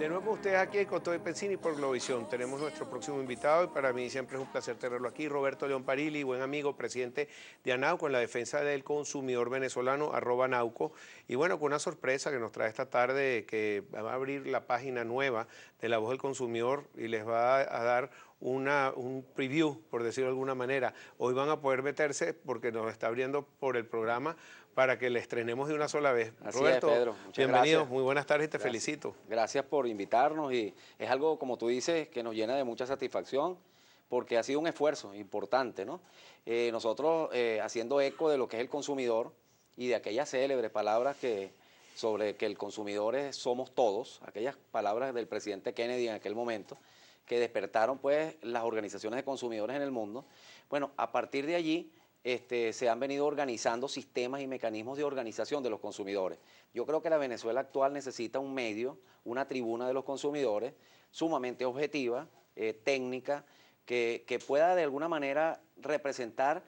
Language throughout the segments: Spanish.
De nuevo con ustedes aquí en Coto de Pensini por Globovisión. Tenemos nuestro próximo invitado y para mí siempre es un placer tenerlo aquí, Roberto León Parili, buen amigo, presidente de ANAUCO en la defensa del consumidor venezolano, @Nauco. Y bueno, con una sorpresa que nos trae esta tarde, que va a abrir la página nueva de La Voz del Consumidor y les va a dar un preview, por decirlo de alguna manera. Hoy van a poder meterse porque nos está abriendo por el programa para que le estrenemos de una sola vez. Así es, Roberto, Pedro. Muchas bienvenido, gracias. muy buenas tardes y te Gracias. felicito. Gracias por invitarnos y es algo, como tú dices, que nos llena de mucha satisfacción porque ha sido un esfuerzo importante, ¿no? Nosotros haciendo eco de lo que es el consumidor y de aquellas célebres palabras sobre que el consumidor somos todos, aquellas palabras del presidente Kennedy en aquel momento, que despertaron pues las organizaciones de consumidores en el mundo. Bueno, a partir de allí se han venido organizando sistemas y mecanismos de organización de los consumidores. Yo creo que la Venezuela actual necesita un medio, una tribuna de los consumidores sumamente objetiva, técnica, que pueda de alguna manera representar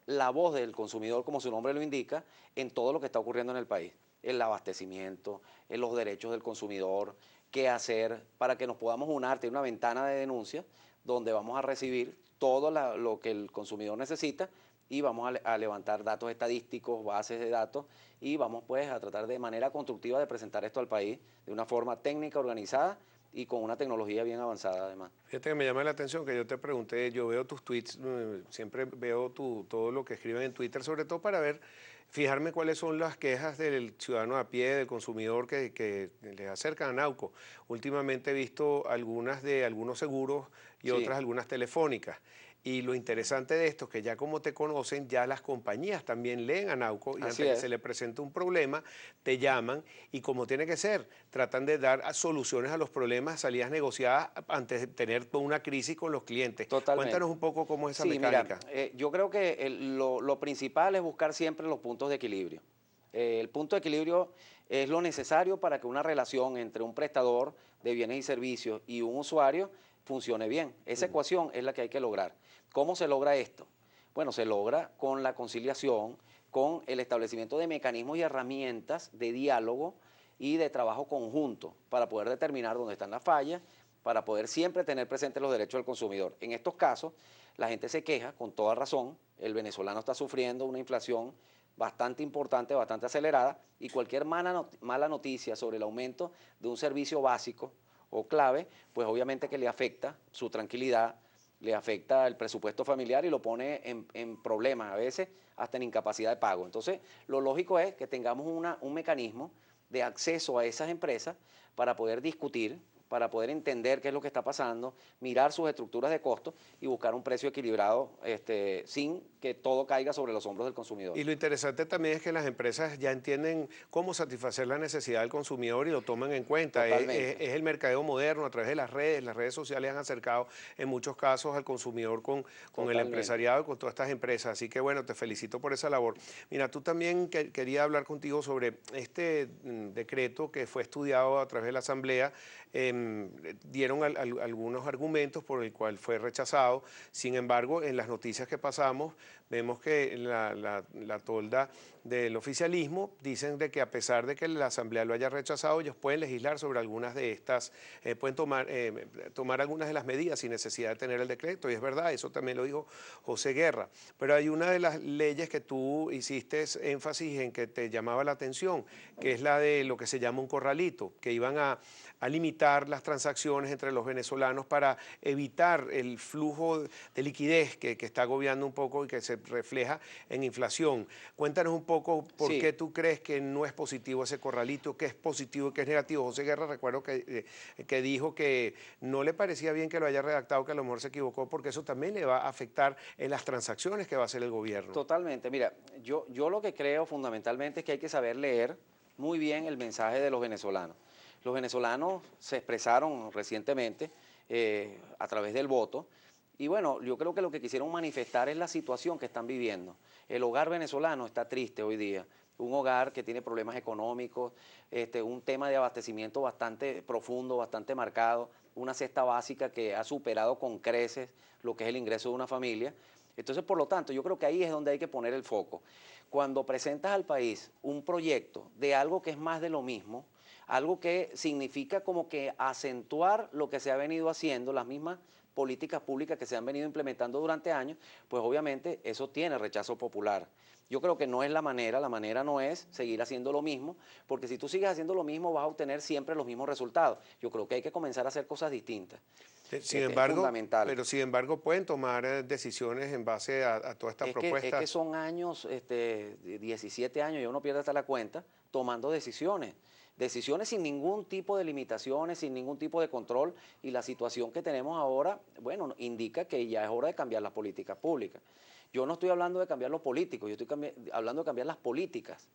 la voz del consumidor, como su nombre lo indica, en todo lo que está ocurriendo en el país. El abastecimiento, en los derechos del consumidor, qué hacer para que nos podamos unir, tener una ventana de denuncia donde vamos a recibir todo lo que el consumidor necesita y vamos a levantar datos estadísticos, bases de datos y vamos pues a tratar de manera constructiva de presentar esto al país de una forma técnica, organizada y con una tecnología bien avanzada además. Fíjate que me llama la atención que yo te pregunté, yo veo tus tweets, siempre veo todo lo que escriben en Twitter, sobre todo para fijarme cuáles son las quejas del ciudadano a pie, del consumidor que le acercan a Nauco. Últimamente he visto algunas de algunos seguros y Sí, otras algunas telefónicas. Y lo interesante de esto es que ya como te conocen, ya las compañías también leen a Nauco y así ante que se es. le presenta un problema, te llaman y como tiene que ser, tratan de dar soluciones a los problemas, salidas negociadas antes de tener toda una crisis con los clientes. Cuéntanos Totalmente. un poco cómo es esa Sí, mira, mecánica. yo creo que lo principal es buscar siempre los puntos de equilibrio. El punto de equilibrio es lo necesario para que una relación entre un prestador de bienes y servicios y un usuario funcione bien. Esa ecuación es la que hay que lograr. ¿Cómo se logra esto? Bueno, se logra con la conciliación, con el establecimiento de mecanismos y herramientas de diálogo y de trabajo conjunto para poder determinar dónde están las fallas, para poder siempre tener presentes los derechos del consumidor. En estos casos, la gente se queja con toda razón, el venezolano está sufriendo una inflación bastante importante, bastante acelerada, y cualquier mala noticia sobre el aumento de un servicio básico o clave, pues obviamente que le afecta su tranquilidad, le afecta el presupuesto familiar y lo pone en problemas, a veces hasta en incapacidad de pago. Entonces, lo lógico es que tengamos un mecanismo de acceso a esas empresas para poder discutir, para poder entender qué es lo que está pasando, mirar sus estructuras de costos y buscar un precio equilibrado sin que todo caiga sobre los hombros del consumidor. Y lo interesante también es que las empresas ya entienden cómo satisfacer la necesidad del consumidor y lo toman en cuenta. Totalmente. Es el mercadeo moderno a través de las redes sociales han acercado en muchos casos al consumidor con el Totalmente. empresariado y con todas estas empresas. Así que bueno, te felicito por esa labor. Mira, tú también quería hablar contigo sobre este decreto que fue estudiado a través de la Asamblea. Dieron algunos argumentos por el cual fue rechazado. Sin embargo, en las noticias que pasamos, vemos que la tolda del oficialismo dicen de que a pesar de que la Asamblea lo haya rechazado, ellos pueden legislar sobre algunas de estas, pueden tomar algunas de las medidas sin necesidad de tener el decreto, y es verdad, eso también lo dijo José Guerra. Pero hay una de las leyes que tú hiciste énfasis en que te llamaba la atención, que es la de lo que se llama un corralito, que iban a limitar las transacciones entre los venezolanos para evitar el flujo de liquidez que está agobiando un poco y que se refleja en inflación. Cuéntanos un poco por qué Sí, tú crees que no es positivo ese corralito, qué es positivo y qué es negativo. José Guerra, recuerdo que dijo que no le parecía bien que lo haya redactado, que a lo mejor se equivocó, porque eso también le va a afectar en las transacciones que va a hacer el gobierno. totalmente. Mira, yo lo que creo fundamentalmente es que hay que saber leer muy bien el mensaje de los venezolanos. Los venezolanos se expresaron recientemente a través del voto y bueno, yo creo que lo que quisieron manifestar es la situación que están viviendo. El hogar venezolano está triste hoy día, un hogar que tiene problemas económicos, un tema de abastecimiento bastante profundo, bastante marcado, una cesta básica que ha superado con creces lo que es el ingreso de una familia. Entonces, por lo tanto, yo creo que ahí es donde hay que poner el foco. Cuando presentas al país un proyecto de algo que es más de lo mismo, algo que significa como que acentuar lo que se ha venido haciendo, las mismas políticas públicas que se han venido implementando durante años, pues obviamente eso tiene rechazo popular. Yo creo que no es la manera no es seguir haciendo lo mismo, porque si tú sigues haciendo lo mismo vas a obtener siempre los mismos resultados. Yo creo que hay que comenzar a hacer cosas distintas. Sin Es embargo, fundamental. pero sin embargo pueden tomar decisiones en base a toda esta propuesta. Es que son años, 17 años, y uno pierde hasta la cuenta, tomando decisiones. Decisiones sin ningún tipo de limitaciones, sin ningún tipo de control, y la situación que tenemos ahora, bueno, indica que ya es hora de cambiar las políticas públicas. Yo no estoy hablando de cambiar los políticos, yo estoy hablando de cambiar las políticas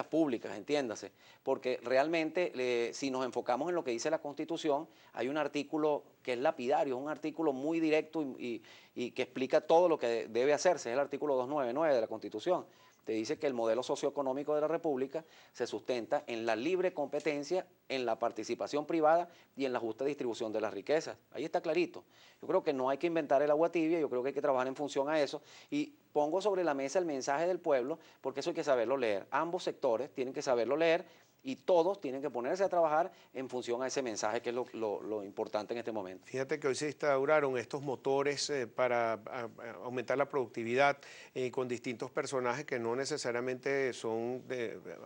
públicas, entiéndase, porque realmente si nos enfocamos en lo que dice la Constitución, hay un artículo que es lapidario, es un artículo muy directo y que explica todo lo que debe hacerse, es el artículo 299 de la Constitución. Te dice que el modelo socioeconómico de la República se sustenta en la libre competencia, en la participación privada y en la justa distribución de las riquezas. Ahí está clarito. Yo creo que no hay que inventar el agua tibia, yo creo que hay que trabajar en función a eso y pongo sobre la mesa el mensaje del pueblo porque eso hay que saberlo leer. Ambos sectores tienen que saberlo leer y todos tienen que ponerse a trabajar en función a ese mensaje que es lo importante en este momento. Fíjate que hoy se instauraron estos motores para aumentar la productividad con distintos personajes que no necesariamente son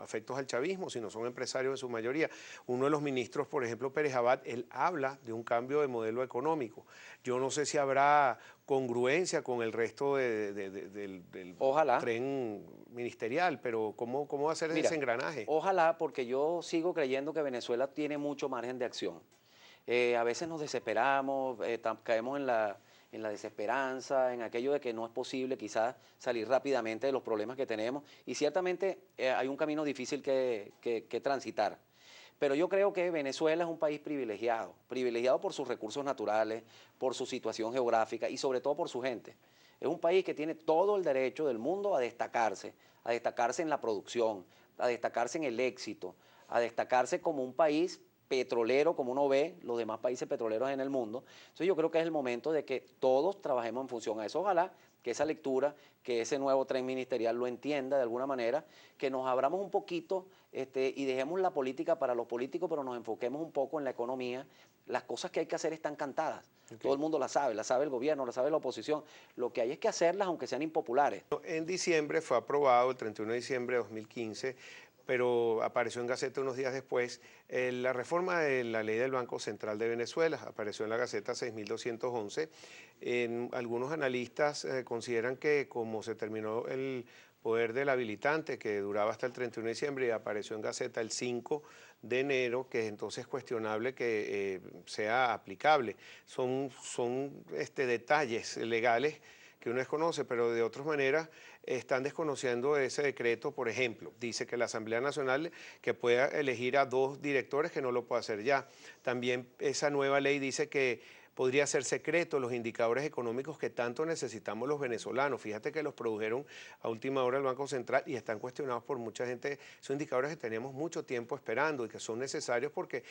afectos al chavismo, sino son empresarios en su mayoría. Uno de los ministros, por ejemplo, Pérez Abad, él habla de un cambio de modelo económico. Yo no sé si habrá congruencia con el resto del Ojalá. tren ministerial, pero ¿cómo va a ser Mira, ese engranaje? ojalá, porque yo sigo creyendo que Venezuela tiene mucho margen de acción. A veces nos desesperamos, caemos en la desesperanza, en aquello de que no es posible quizás salir rápidamente de los problemas que tenemos y ciertamente hay un camino difícil que transitar. Pero yo creo que Venezuela es un país privilegiado por sus recursos naturales, por su situación geográfica y sobre todo por su gente. Es un país que tiene todo el derecho del mundo a destacarse en la producción, a destacarse en el éxito, a destacarse como un país petrolero, como uno ve los demás países petroleros en el mundo. Entonces yo creo que es el momento de que todos trabajemos en función a eso. Ojalá que esa lectura, que ese nuevo tren ministerial lo entienda de alguna manera, que nos abramos un poquito y dejemos la política para los políticos, pero nos enfoquemos un poco en la economía. Las cosas que hay que hacer están cantadas. Okay. Todo el mundo la sabe el gobierno, la sabe la oposición. Lo que hay es que hacerlas aunque sean impopulares. En diciembre fue aprobado, el 31 de diciembre de 2015, pero apareció en Gaceta unos días después, la reforma de la ley del Banco Central de Venezuela, apareció en la Gaceta 6211. Algunos analistas consideran que como se terminó el poder del habilitante, que duraba hasta el 31 de diciembre y apareció en Gaceta el 5 de enero, que entonces es cuestionable que sea aplicable. Son detalles legales que uno desconoce, pero de otras maneras están desconociendo ese decreto. Por ejemplo, dice que la Asamblea Nacional que pueda elegir a 2 directores, que no lo puede hacer ya. También esa nueva ley dice que podría ser secreto los indicadores económicos que tanto necesitamos los venezolanos. Fíjate que los produjeron a última hora el Banco Central y están cuestionados por mucha gente. Son indicadores que teníamos mucho tiempo esperando y que son necesarios porque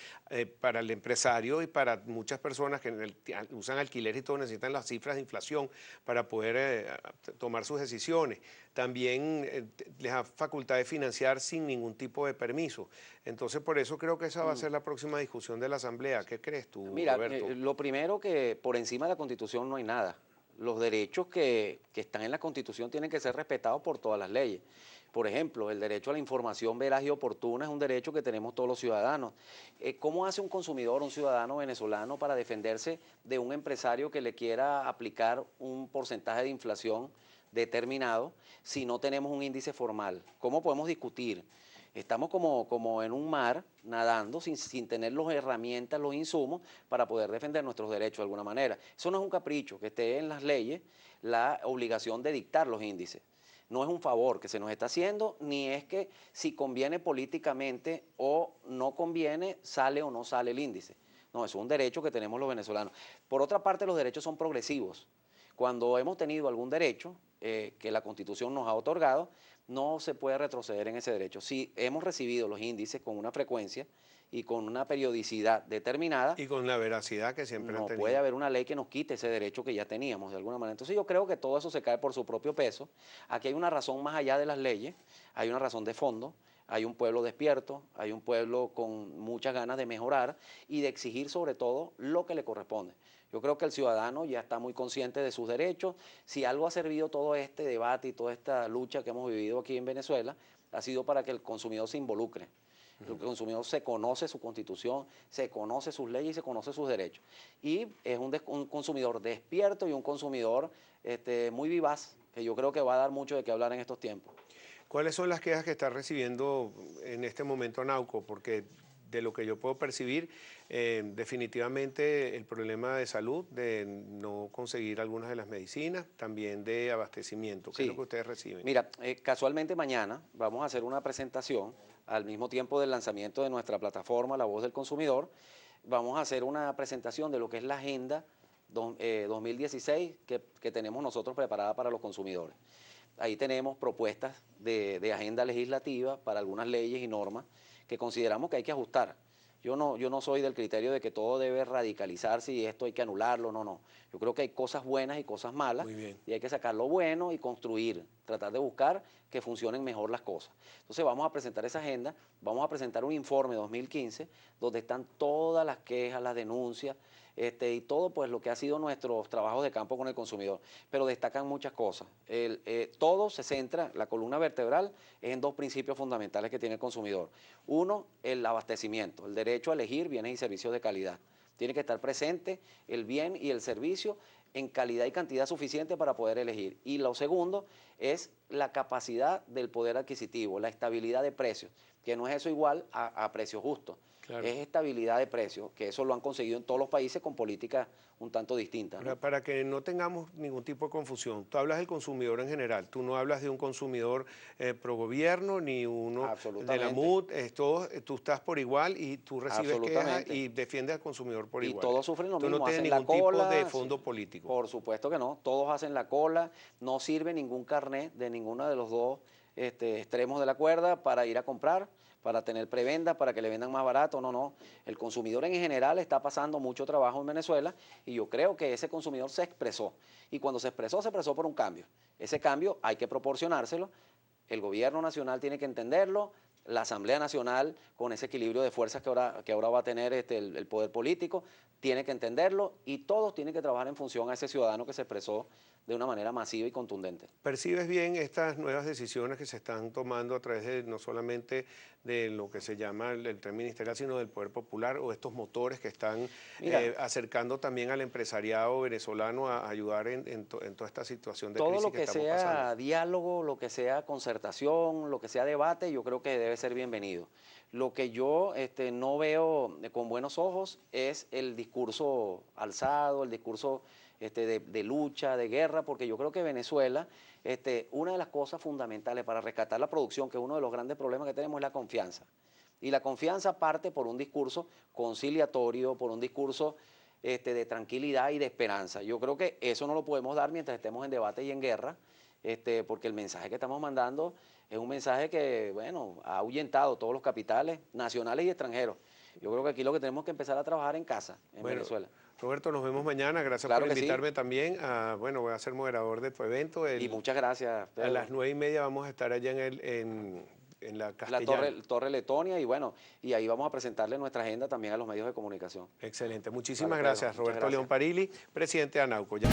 para el empresario y para muchas personas que usan alquiler y todo necesitan las cifras de inflación para poder tomar sus decisiones. También les da facultad de financiar sin ningún tipo de permiso. Entonces, por eso creo que esa va a ser la próxima discusión de la Asamblea. ¿Qué crees tú, Mira, Roberto? Lo primero que por encima de la Constitución no hay nada. Los derechos que están en la Constitución tienen que ser respetados por todas las leyes. Por ejemplo, el derecho a la información veraz y oportuna es un derecho que tenemos todos los ciudadanos. ¿Cómo hace un consumidor, un ciudadano venezolano, para defenderse de un empresario que le quiera aplicar un porcentaje de inflación determinado si no tenemos un índice formal? ¿Cómo podemos discutir? Estamos como en un mar nadando sin tener las herramientas, los insumos para poder defender nuestros derechos de alguna manera. Eso no es un capricho, que esté en las leyes la obligación de dictar los índices. No es un favor que se nos está haciendo, ni es que si conviene políticamente o no conviene, sale o no sale el índice. No, eso es un derecho que tenemos los venezolanos. Por otra parte, los derechos son progresivos. Cuando hemos tenido algún derecho que la Constitución nos ha otorgado, no se puede retroceder en ese derecho. Si hemos recibido los índices con una frecuencia y con una periodicidad determinada. Y con la veracidad que siempre han tenido. No puede haber una ley que nos quite ese derecho que ya teníamos de alguna manera. Entonces yo creo que todo eso se cae por su propio peso. Aquí hay una razón más allá de las leyes, hay una razón de fondo, hay un pueblo despierto, hay un pueblo con muchas ganas de mejorar y de exigir sobre todo lo que le corresponde. Yo creo que el ciudadano ya está muy consciente de sus derechos. Si algo ha servido todo este debate y toda esta lucha que hemos vivido aquí en Venezuela, ha sido para que el consumidor se involucre. El consumidor se conoce su constitución, se conoce sus leyes y se conoce sus derechos. Y es un consumidor despierto y un consumidor muy vivaz, que yo creo que va a dar mucho de qué hablar en estos tiempos. ¿Cuáles son las quejas que está recibiendo en este momento Anauco? Porque de lo que yo puedo percibir, definitivamente el problema de salud, de no conseguir algunas de las medicinas, también de abastecimiento. ¿Qué es lo que ustedes reciben? Mira, casualmente mañana vamos a hacer una presentación al mismo tiempo del lanzamiento de nuestra plataforma La Voz del Consumidor. Vamos a hacer una presentación de lo que es la agenda 2016 que tenemos nosotros preparada para los consumidores. Ahí tenemos propuestas de agenda legislativa para algunas leyes y normas que consideramos que hay que ajustar. Yo no soy del criterio de que todo debe radicalizarse y esto hay que anularlo, no. Yo creo que hay cosas buenas y cosas malas y hay que sacar lo bueno y construir, tratar de buscar que funcionen mejor las cosas. Entonces vamos a presentar esa agenda, vamos a presentar un informe 2015 donde están todas las quejas, las denuncias, y todo pues lo que ha sido nuestros trabajos de campo con el consumidor, pero destacan muchas cosas. Todo se centra, la columna vertebral es en dos principios fundamentales que tiene el consumidor. Uno, el abastecimiento, el derecho a elegir bienes y servicios de calidad. Tiene que estar presente el bien y el servicio en calidad y cantidad suficiente para poder elegir. Y lo segundo es la capacidad del poder adquisitivo, la estabilidad de precios, que no es eso igual a precios justos. Claro. Es estabilidad de precios, que eso lo han conseguido en todos los países con políticas un tanto distintas, ¿no? Para que no tengamos ningún tipo de confusión, tú hablas del consumidor en general, tú no hablas de un consumidor pro gobierno ni uno de la MUD, tú estás por igual y tú recibes quejas y defiendes al consumidor por igual. Y todos sufren lo mismo, tú no tienes hacen ningún la cola, tipo de fondo político. Por supuesto que no, todos hacen la cola, no sirve ningún carnet de ninguno de los dos extremos de la cuerda para ir a comprar, para tener preventa, para que le vendan más barato, no. El consumidor en general está pasando mucho trabajo en Venezuela y yo creo que ese consumidor se expresó. Y cuando se expresó por un cambio. Ese cambio hay que proporcionárselo, el gobierno nacional tiene que entenderlo, la Asamblea Nacional, con ese equilibrio de fuerzas que ahora va a tener el poder político, tiene que entenderlo y todos tienen que trabajar en función a ese ciudadano que se expresó de una manera masiva y contundente. ¿Percibes bien estas nuevas decisiones que se están tomando a través de no solamente de lo que se llama el tren ministerial, sino del poder popular o estos motores que están acercando también al empresariado venezolano a ayudar en toda esta situación de crisis que estamos pasando? Todo lo que sea diálogo, lo que sea concertación, lo que sea debate, yo creo que debe ser bienvenido. Lo que yo no veo con buenos ojos es el discurso alzado, el discurso de lucha, de guerra, porque yo creo que Venezuela, una de las cosas fundamentales para rescatar la producción, que es uno de los grandes problemas que tenemos, es la confianza. Y la confianza parte por un discurso conciliatorio, por un discurso de tranquilidad y de esperanza. Yo creo que eso no lo podemos dar mientras estemos en debate y en guerra, porque el mensaje que estamos mandando es un mensaje que, bueno, ha ahuyentado todos los capitales nacionales y extranjeros. Yo creo que aquí lo que tenemos que empezar a trabajar en casa, en Venezuela. Roberto, nos vemos mañana. Gracias por invitarme también. Voy a ser moderador de tu evento. Y muchas gracias, Pedro. A las 9:30 vamos a estar allá en la Castellana. La Torre Letonia y bueno, y ahí vamos a presentarle nuestra agenda también a los medios de comunicación. Excelente. Muchísimas gracias, Roberto León Parili, presidente de Anauco. Ya.